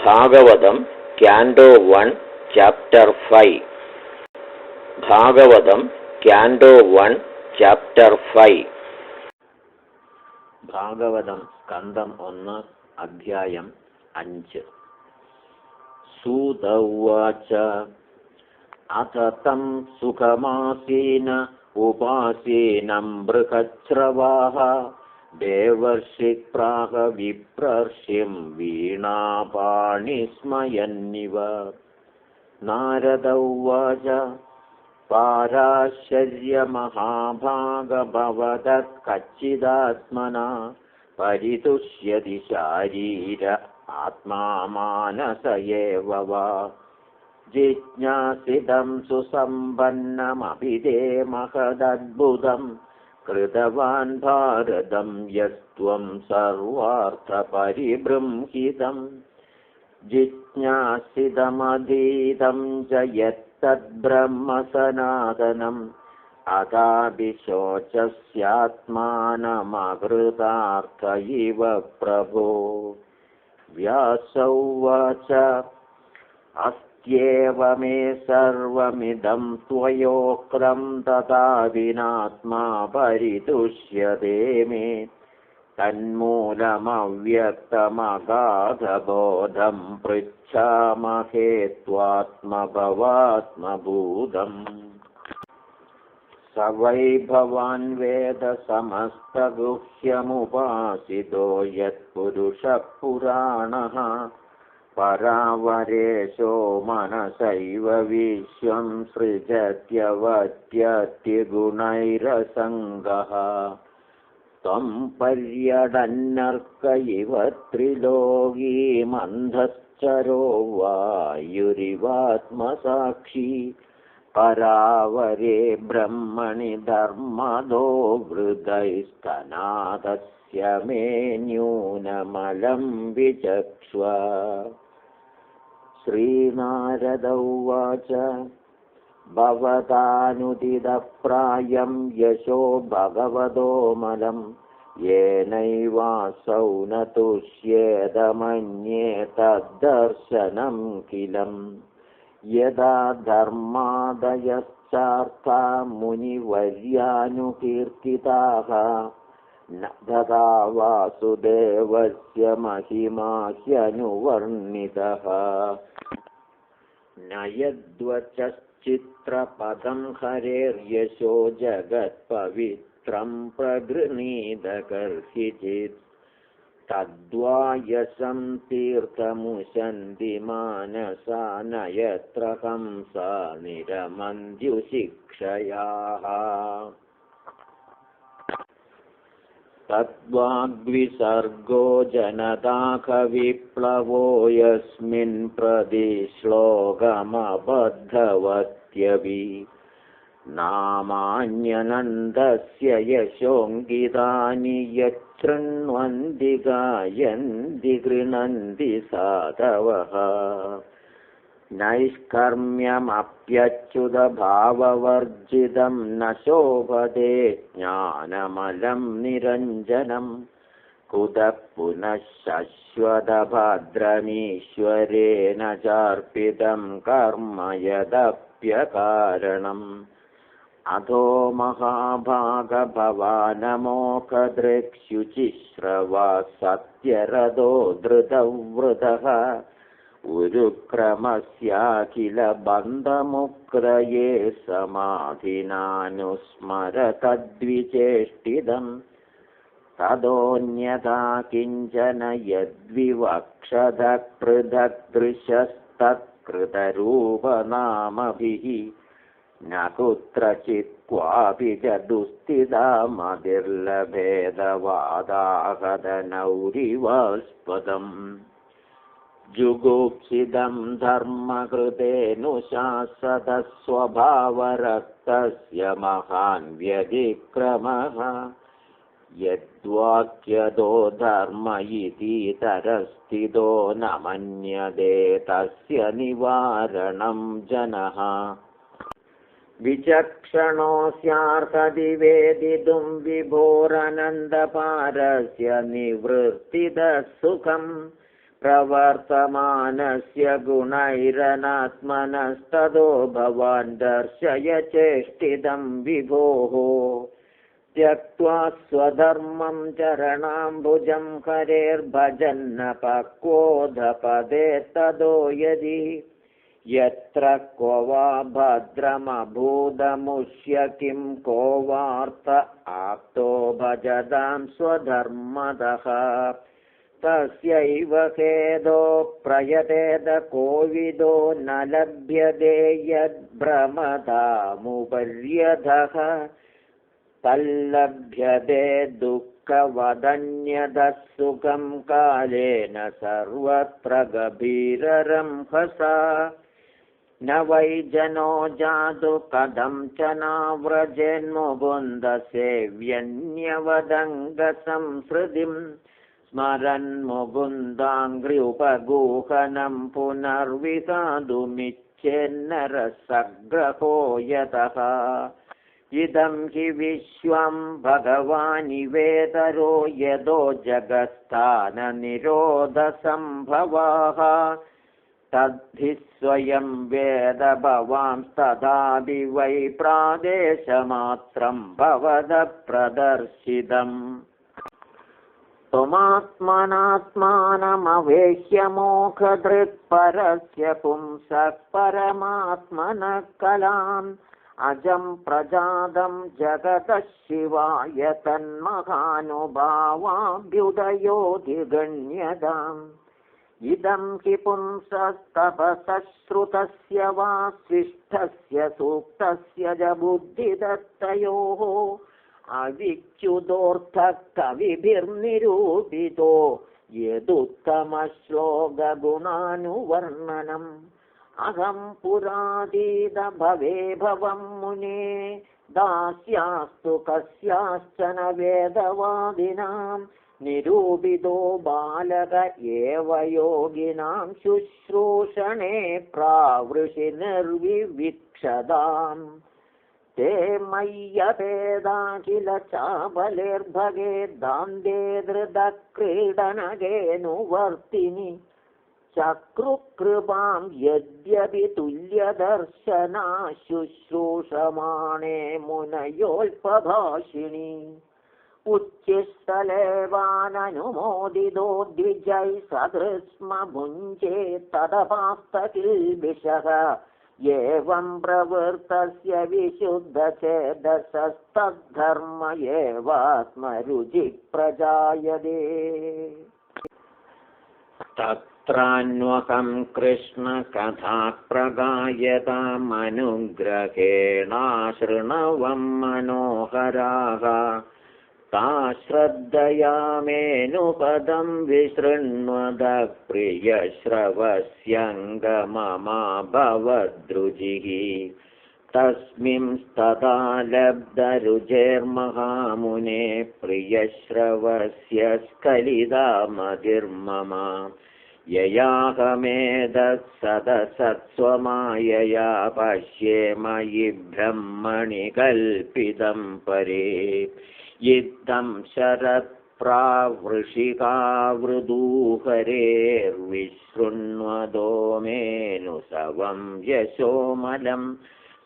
Bhagavatam ക്യാൻഡോ 1 chapter 5. Bhagavatam ക്യാൻഡോ 1 chapter 5. Bhagavatam സ്കന്ധം 1 അധ്യായം 5. സൂത ഉവാച അഥ തം സുഖമാസീന ഉപാസീനം ബൃഹച്ഛ്രവാഃ ദേവർഷി പ്രാഹ വിപ്രർഷിം വീണാപാണിസ്മയന്നിവ. നാരദ ഉവാച പാരാശര്യമഹാഭാഗഭവതഃ കച്ചിദാത്മനാ പരിതുഷ്യതി ശാരീര ആത്മാ മാനസ ഏവ വാ. ജിജ്ഞാസിതം സുസമ്പന്നമഭിധേ മഹദദ്ഭുതം കൃതവാൻ ഭാരതം യസ്ത്വം സർവാർത്ഥപരിബൃംഹിതം. ജിജ്ഞാസിതമധീതം ച യത്തദ്ബ്രഹ്മസനാതനം അഥാപി ശോചസ്യാത്മാനമകൃതാർത്ഥ ഇവ പ്രഭോ. വ്യാസ ഉവാച അസ്ത്യേവ മേ സർവമിദം ത്വയോക്തം തഥാവിനാത്മാ പരിതുഷ്യതേ മേ. തന്മൂലമവ്യക്തമഗാധബോധം പൃച്ഛാമഹേ ത്വാത്മഭവാത്മഭൂതം. സ വൈ ഭവാൻ വേദ സമസ്തഗുഹ്യമുപാസിതോ യത്പുരുഷഃ പുരാണഃ പരാവരേശോ മനസൈവ വിശ്വം സൃജത്യവത്യതിഗുണൈരസംഗഃ. ത്വം പര്യടന്നർക്ക ഇവ ത്രിലോകീമന്ധശ്ചരോ വായുരിവാത്മസാക്ഷി. പരാവരേ ബ്രഹ്മണി ധർമ്മദോ വൃതൈസ്തനാദസ്യ മേ ന്യൂനമലം വിചക്ഷ്വ. ശ്രീനാരദ ഉവാച ഭവതാനുദിതപ്രായം യശോ ഭഗവതോ മലം യേനൈവാസൗ ന തുഷ്യേദമന്യേ തദ്ദർശനം കിലം. യഥാ ധർമാദയശ്ചാർഥാ മുനിവർയാനുകീർത്തിതാഃ ന തഥാ വാസുദേവസ്യ മഹിമാ ഹ്യനുവർണിതഃ. ന യദ്വചശ്ചിത്രപദം ഹരേർയശോ ജഗത്പവിത്രം പ്രഗൃഹീത കർഹിചിത്. തദ്വായസം തീർത്ഥമുശന്തി മാനസാ ന യത്ര ഹംസാ നിരമന്ത്യുശിക്ഷയാഃ. തദ്വാഗ്വിസർഗോ ജനതാഃ വിപ്ലവോ യസ്മിൻ പ്രതി ശ്ലോകമബദ്ധവത്യപി. നാമാന്യനന്ദസ്യ യശോംഗിതാനി യച്ഛൃണ്വന്തി ഗായന്തി ഗൃണന്തി സാധവഃ. നൈഷ്കർമ്മ്യമപ്യച്യുതഭാവവർജിതം ന ശോഭതേ ജ്ഞാനമലം നിരഞ്ജനം. കുതഃ പുനഃ ശശ്വതഭദ്രമീശ്വരേണ ചാർപ്പിതം കർമ്മ യദപ്യകാരണം. അധോ മഹാഭാഗഭവാനമോഘദൃക്ശുചിശ്രവാ സത്യരഥോ ധൃതവ്രതഃ. ഉരുക്രമസ്യാഖില ബന്ധമുക്തയേ സമാധിനാനുസ്മര തദ്വിചേഷ്ടിതം. തദോന്യഥാ കിഞ്ചന യദ്വിവക്ഷത പൃഥക് ദൃശസ്തത്കൃതരൂപനാമഭിഃ. ന കുത്രചിത് ക്വാപി ച ദുസ്ഥിതാ മതിർലഭേദവാദാഹതനൗരിവാസ്പദം. ജുഗുപ്സിതം ധർമ്മകൃതേനുശാസതസ്വഭാവരക്തസ്യ മഹാൻ വ്യതിക്രമഃ. യദ്വാക്യതോ ധർമ്മ ഇതീതരസ്ഥിതോ ന മന്യതേ തസ്യ നിവാരണം ജനഃ. വിചക്ഷണോസ്യാർഹതി വേദിതും വിഭോരനന്ദപാരസ്യ നിവൃത്തിതഃ സുഖം. प्रवर्तमानस्य गुणैरनात्मनस्ततो भवान् दर्शय चेष्टितं विभोः त्यक्त्वा स्वधर्मं चरणाम्बुजं हरेर्भजन्न पक्वोऽधपदे ततो यदि यत्र क्व वा भद्रमभूदमुष्य किं को वार्थ आप्तो भजतां स्वधर्मतः तस्यैव खेदो प्रयतेत कोविदो न लभ्यते यद्भ्रमतामुपर्यधः तल्लभ्यते दुःखवदन्यतः सुखं कालेन सर्वत्र गभीररंहसा न वै जनो जातु कथं च नाव्रजेन्मुकुन्दसेव्यन्यवदङ्गसंहृतिं स्मरन्मुकुन्दाङ्घ्र्युपगूहनं पुनर्विहातुमिच्छेन्नरसग्रहो यतः इदं हि विश्वं भगवानिवेतरो यदो जगत्स्थाननिरोधसम्भवाः तद्धि स्वयं वेद भवांस्तथापि वै प्रादेशमात्रं भवतः प्रदर्शितम् त्वमात्मनात्मानमवेश्य मोक्षदृक्परस्य पुंसः परमात्मनः कलाम् अजं प्रजातं जगतः शिवाय तन्महानुभावाभ्युदयोधिगण्यताम् इदं हि पुंसस्तपसः श्रुतस्य वा स्विष्टस्य सूक्तस्य च बुद्धिदत्तयोः अविच्युतोऽर्थः कविभिर्निरूपितो यदुत्तमश्लोकगुणानुवर्णनम् अहं पुरातीत भवे भवं मुने दास्यास्तु कस्याश्चन वेदवादिनां निरूपितो बालक एव योगिनां शुश्रूषणे प्रावृषि निर्विविक्षदाम् ते मय्यपेदा किल चाबलेर्भगे दान्ते धृतक्रीडनगेऽनुवर्तिनि चक्रुकृपां यद्यपि तुल्यदर्शना शुश्रूषमाणे मुनयोल्पभाषिणी उच्चिष्टलेवाननुमोदितो द्विजैः सदृस्म भुञ्जे तदपास्तकिल्बिषः एवं प्रवृत्तस्य विशुद्धचेतसस्तद्धर्म एवात्मरुचिः प्रजायते तत्रान्वहं कृष्णकथा प्रगायतामनुग्रहेणाशृणवं मनोहराः ता श्रद्धयामेनुपदं विशृण्वतः प्रियश्रवस्यङ्गममाभवद्रुचिः तस्मिंस्तदा लब्धरुचेर्महामुने प्रियश्रवस्य स्खलितामतिर्मम ययाहमेधत्सदसत्स्वमायया पश्ये मयि ब्रह्मणि कल्पितं परे इत्थं शरत्प्रावृषिकावृदूहरेर्विशृण्वतो मेनुसवं यशोमलं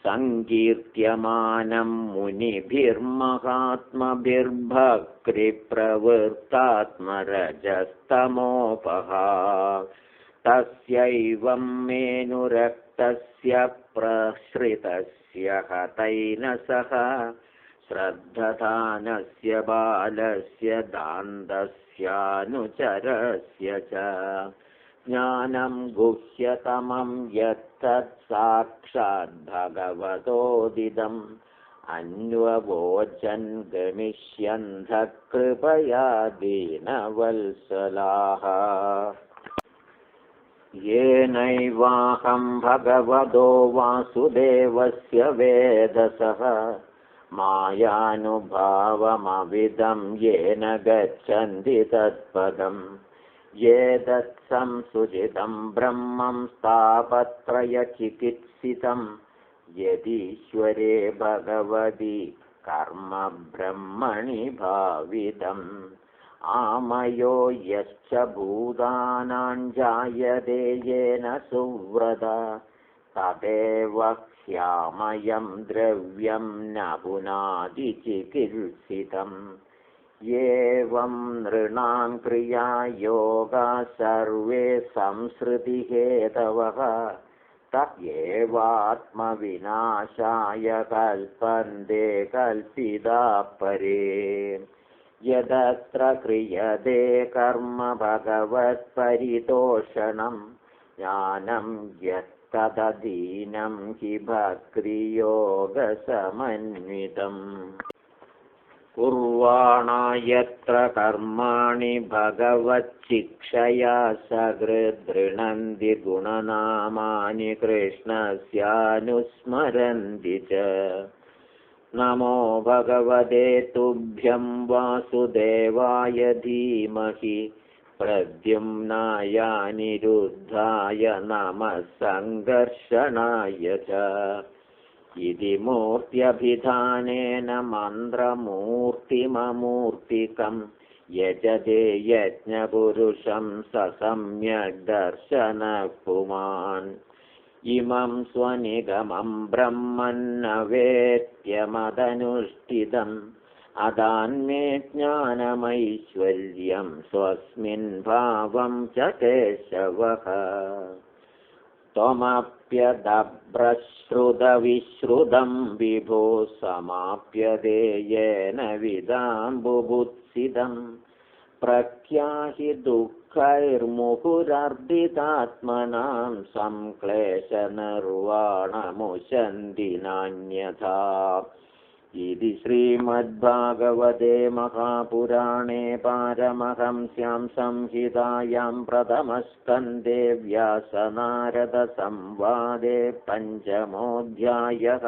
सङ्कीर्त्यमानं मुनिभिर्महात्मभिर्भक्तिप्रवृत्तात्मरजस्तमोपः तस्यैवं मेनुरक्तस्य प्रसृतस्य हतैन सह श्रद्धधानस्य बालस्य दान्तस्यानुचरस्य च ज्ञानं गुह्यतमं यत्तत् साक्षाद्भगवतोदिदम् अन्ववोचन् गमिष्यन्धः कृपया दीनवत्सलाः येनैवाहं भगवतो वासुदेवस्य वेदसः मायानुभावमविदं येन गच्छन्ति तत्पदम् ये तत्संसुचितं ब्रह्मं तापत्रयचिकित्सितं यदीश्वरे भगवति कर्म ब्रह्मणि भावितम् आमयो यश्च भूतानां जायते येन सुव्रता तदेव ह्यामयं द्रव्यं न पुनाति चिकित्सितम् एवं नृणां क्रियायोगा सर्वे संसृतिहेतवः तदेवात्मविनाशाय कल्पन्ते कल्पिता परे यदत्र क्रियते कर्म भगवत्परितोषणं ज्ञानं यत्तदधीनं हि भक्तियोगसमन्वितम् कुर्वाणा यत्र कर्माणि भगवच्छिक्षया सकृदृणन्ति गुणनामानि कृष्णस्यानुस्मरन्ति च नमो भगवते तुभ्यं वासुदेवाय धीमहि प्रद्युम्नाय निरुद्धाय नमः संघर्षणाय च इति मूर्त्यभिधानेन मन्त्रमूर्तिममूर्तिकं यजते यज्ञपुरुषं स सम्यग् दर्शनः पुमान् इमं स्वनिगमं ब्रह्मन्न वेत्त्यमदनुष्ठितम् अदान्मे ज्ञानमैश्वर्यं स्वस्मिन् भावं च केशवः त्वमप्यदभ्रश्रुतविश्रुतं विभो समाप्यते येन विदाम्बुबुत्सितं प्रख्याहि दुःखैर्मुहुरर्दितात्मनां संक्लेशनिर्वाणमुशन्ति नान्यथा इति श्रीमद्भागवते महापुराणे पारमहंस्यां संहितायां प्रथमस्कन्धे व्यासनारदसंवादे पञ्चमोऽध्यायः।